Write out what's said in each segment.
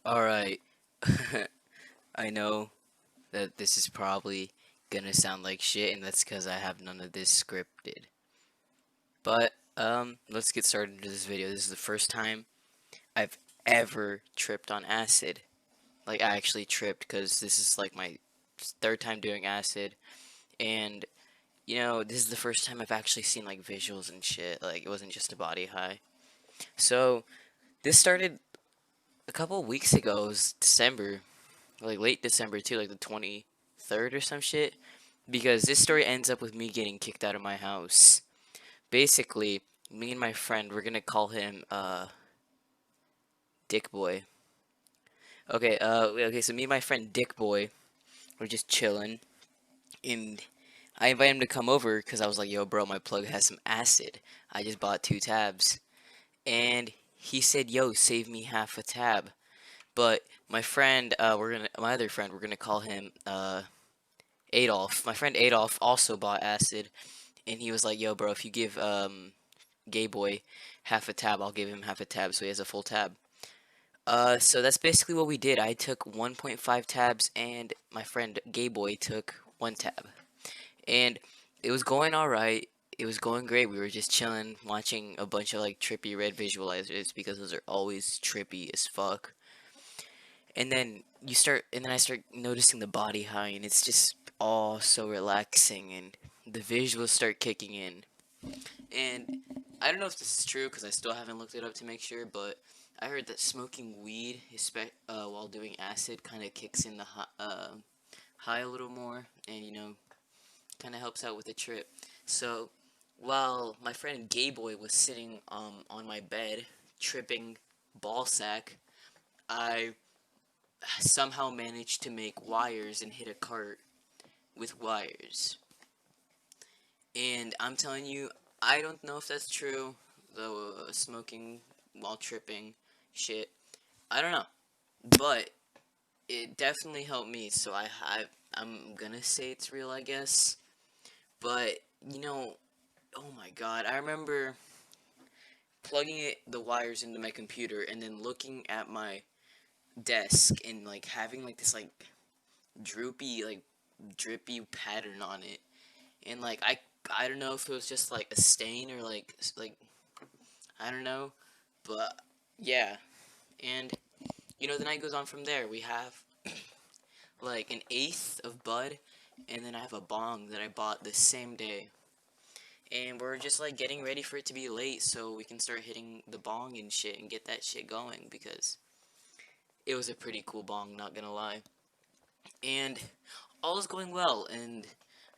Alright, I know that this is probably gonna sound like shit, and that's because I have none of this scripted. But, let's get started into this video. This is the first time I've ever tripped on acid. Like, I actually tripped, because this is like my third time doing acid, and, this is the first time I've actually seen, like, visuals and shit. Like, it wasn't just a body high. So, this started a couple weeks ago. It was December, like late December too, like the 23rd or some shit. Because this story ends up with me getting kicked out of my house. Basically, me and my friend, we're gonna call him Dick Boy. Okay, so me and my friend Dick Boy, we're just chilling, and I invited him to come over because I was like, "Yo, bro, my plug has some acid. I just bought 2 tabs," and he said, "Yo, save me half a tab." But my other friend, we're gonna call him Adolf. My friend Adolf also bought acid, and he was like, "Yo, bro, if you give Gay Boy half a tab, I'll give him half a tab, so he has a full tab." So that's basically what we did. I took 1.5 tabs, and my friend Gay Boy took 1 tab, and it was going all right. It was going great. We were just chilling, watching a bunch of like trippy red visualizers because those are always trippy as fuck. And then I start noticing the body high, and it's just all so relaxing, and the visuals start kicking in. And I don't know if this is true because I still haven't looked it up to make sure, but I heard that smoking weed while doing acid kind of kicks in the high a little more, and kind of helps out with the trip. So while my friend Gay Boy was sitting on my bed tripping ball sack, I somehow managed to make wires and hit a cart with wires. And I'm telling you, I don't know if that's true. The smoking while tripping shit. I don't know. But it definitely helped me. So I'm gonna say it's real, I guess. But you know, oh my god, I remember plugging the wires into my computer and then looking at my desk and like having like this like droopy like drippy pattern on it, and like I don't know if it was just like a stain or like I don't know, but yeah. And the night goes on from there. We have like an eighth of bud, and then I have a bong that I bought the same day. And we're just like getting ready for it to be late so we can start hitting the bong and shit and get that shit going because it was a pretty cool bong, not gonna lie. And all is going well, and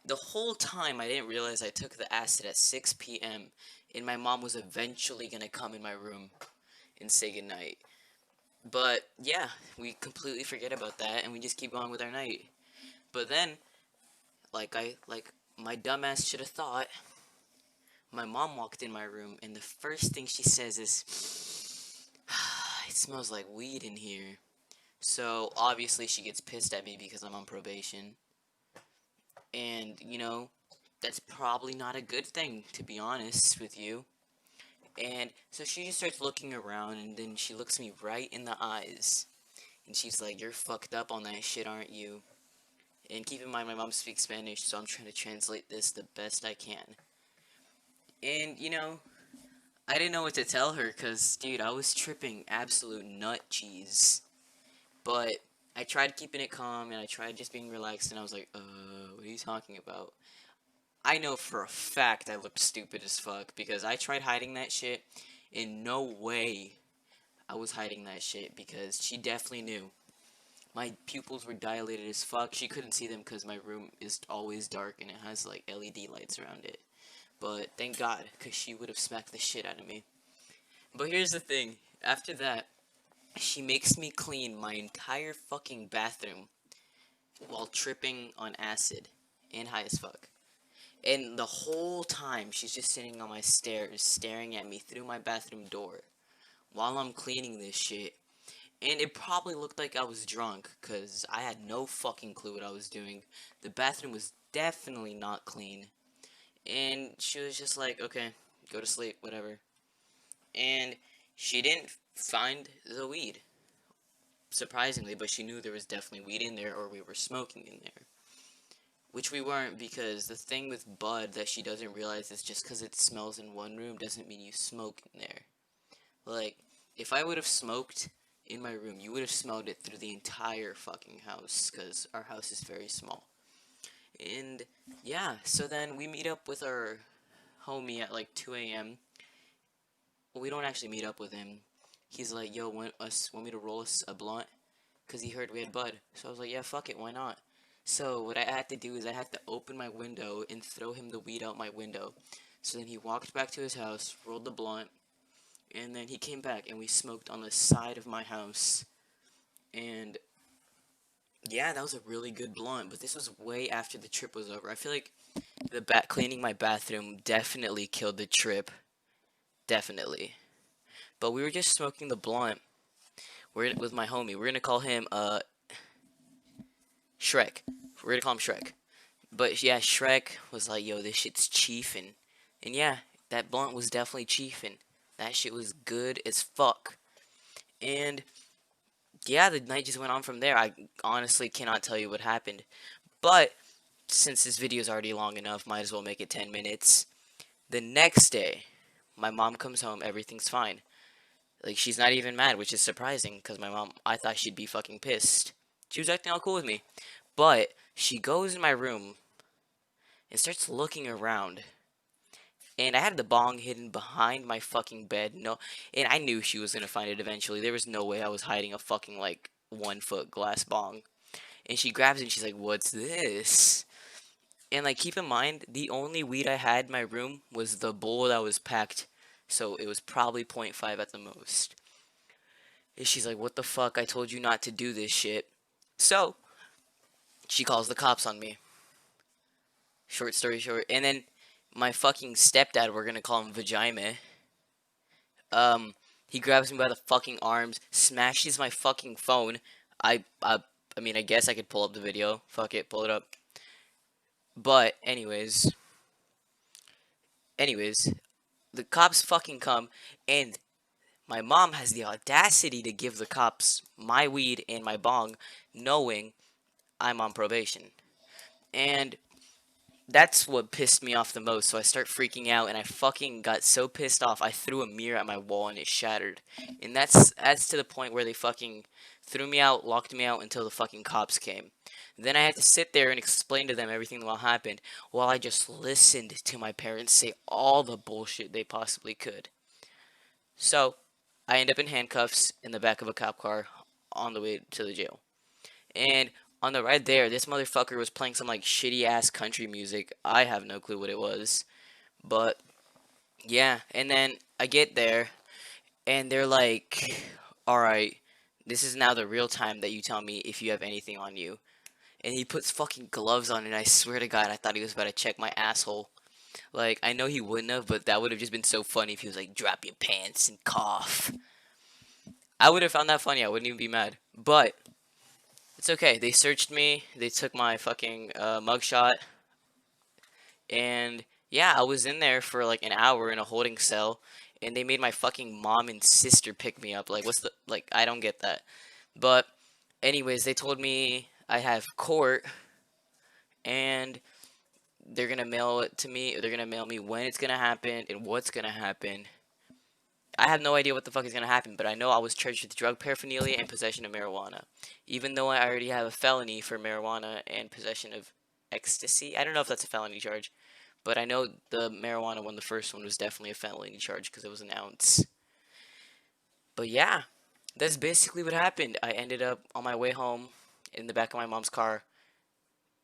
the whole time I didn't realize I took the acid at 6 p.m. and my mom was eventually gonna come in my room and say goodnight. But yeah, we completely forget about that and we just keep going with our night. But then, like my dumbass should have thought, my mom walked in my room and the first thing she says is, "It smells like weed in here." So obviously she gets pissed at me because I'm on probation. And that's probably not a good thing, to be honest with you. And so she just starts looking around, and then she looks me right in the eyes. And she's like, "You're fucked up on that shit, aren't you?" And keep in mind, my mom speaks Spanish, so I'm trying to translate this the best I can. And, I didn't know what to tell her, because, dude, I was tripping absolute nut cheese. But I tried keeping it calm, and I tried just being relaxed, and I was like, what are you talking about? I know for a fact I looked stupid as fuck because I tried hiding that shit. In no way I was hiding that shit because she definitely knew. My pupils were dilated as fuck. She couldn't see them because my room is always dark and it has like LED lights around it. But thank God, because she would have smacked the shit out of me. But here's the thing. After that, she makes me clean my entire fucking bathroom while tripping on acid and high as fuck. And the whole time, she's just sitting on my stairs, staring at me through my bathroom door while I'm cleaning this shit. And it probably looked like I was drunk, because I had no fucking clue what I was doing. The bathroom was definitely not clean. And she was just like, "Okay, go to sleep, whatever." And she didn't find the weed. surprisingly, but she knew there was definitely weed in there, or we were smoking in there. Which we weren't, because the thing with bud that she doesn't realize is just because it smells in one room doesn't mean you smoke in there. Like, if I would have smoked in my room, you would have smelled it through the entire fucking house, because our house is very small. And yeah, so then we meet up with our homie at like 2 a.m. Well, we don't actually meet up with him. He's like, yo, want me to roll us a blunt? Because he heard we had bud. So I was like, yeah, fuck it, why not? So what I had to do is I had to open my window and throw him the weed out my window. So then he walked back to his house, rolled the blunt, and then he came back and we smoked on the side of my house. And yeah, that was a really good blunt, but this was way after the trip was over. I feel like the cleaning my bathroom definitely killed the trip. Definitely. But we were just smoking the blunt. We're with my homie. We're gonna call him Shrek. We're gonna call him Shrek. But yeah, Shrek was like, yo, this shit's chiefin'. And yeah, that blunt was definitely chiefin'. That shit was good as fuck. And yeah, the night just went on from there. I honestly cannot tell you what happened. But since this video is already long enough, might as well make it 10 minutes. The next day, my mom comes home, everything's fine. Like, she's not even mad, which is surprising, because my mom, I thought she'd be fucking pissed. She was acting all cool with me. But she goes in my room and starts looking around. And I had the bong hidden behind my fucking bed. No, and I knew she was gonna find it eventually. There was no way I was hiding a fucking like 1 foot glass bong. And she grabs it and she's like, "What's this?" And like, keep in mind, the only weed I had in my room was the bowl that was packed, so it was probably point .5 at the most. And she's like, "What the fuck? I told you not to do this shit." So she calls the cops on me. Short story short, and then my fucking stepdad, we're gonna call him Vagina. He grabs me by the fucking arms, smashes my fucking phone. I, I, I mean, I guess I could pull up the video. Fuck it, pull it up. But anyways, the cops fucking come, and my mom has the audacity to give the cops my weed and my bong, knowing I'm on probation. And that's what pissed me off the most. So I start freaking out, and I fucking got so pissed off, I threw a mirror at my wall and it shattered. And that's to the point where they fucking threw me out, locked me out until the fucking cops came. Then I had to sit there and explain to them everything that happened while I just listened to my parents say all the bullshit they possibly could. So I end up in handcuffs in the back of a cop car on the way to the jail. And on the ride there, this motherfucker was playing some like shitty ass country music. I have no clue what it was. But yeah, and then I get there and they're like, "Alright, this is now the real time that you tell me if you have anything on you." And he puts fucking gloves on, and I swear to God, I thought he was about to check my asshole. Like, I know he wouldn't have, but that would have just been so funny if he was like, "Drop your pants and cough." I would have found that funny. I wouldn't even be mad. But it's okay. They searched me. They took my fucking mugshot. And yeah, I was in there for like an hour in a holding cell. And they made my fucking mom and sister pick me up. Like, what's the. Like, I don't get that. But, anyways, they told me I have court. And they're gonna mail it to me. They're gonna mail me when it's gonna happen and what's gonna happen. I have no idea what the fuck is gonna happen, but I know I was charged with drug paraphernalia and possession of marijuana. Even though I already have a felony for marijuana and possession of ecstasy. I don't know if that's a felony charge, but I know the marijuana one, the first one, was definitely a felony charge because it was an ounce. But yeah, that's basically what happened. I ended up on my way home in the back of my mom's car,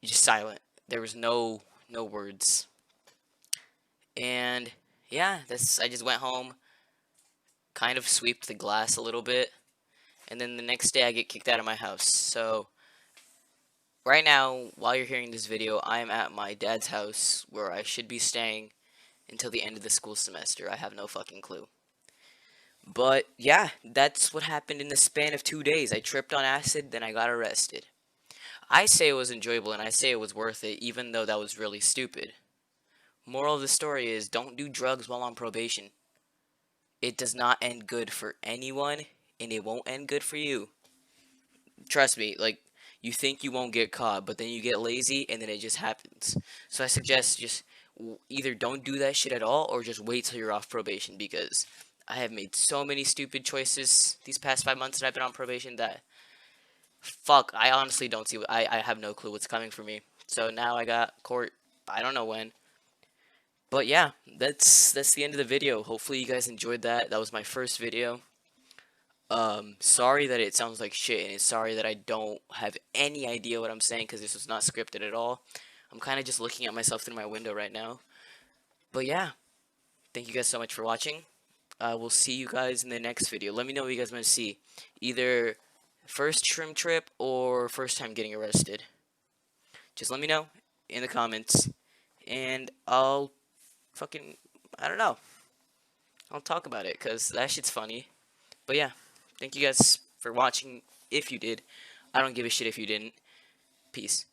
just silent. There was no words. And yeah, that's I just went home, kind of swept the glass a little bit, and then the next day I get kicked out of my house. So right now, while you're hearing this video, I am at my dad's house where I should be staying until the end of the school semester. I have no fucking clue. But yeah, that's what happened in the span of 2 days. I tripped on acid, then I got arrested. I say it was enjoyable and I say it was worth it, even though that was really stupid. Moral of the story is don't do drugs while on probation. It does not end good for anyone, and it won't end good for you. Trust me, like, you think you won't get caught, but then you get lazy and then it just happens. So I suggest just either don't do that shit at all or just wait till you're off probation, because I have made so many stupid choices these past 5 months that I've been on probation that fuck, I honestly don't see. I have no clue what's coming for me. So now I got court. I don't know when. But yeah, that's the end of the video. Hopefully you guys enjoyed that. That was my first video. Sorry that it sounds like shit, and sorry that I don't have any idea what I'm saying because this was not scripted at all. I'm kind of just looking at myself through my window right now. But yeah, thank you guys so much for watching. We'll see you guys in the next video. Let me know what you guys want to see. Either first trim trip or first time getting arrested. Just let me know in the comments, and I'll fucking, I don't know. I'll talk about it because that shit's funny. But yeah, thank you guys for watching if you did. I don't give a shit if you didn't. Peace.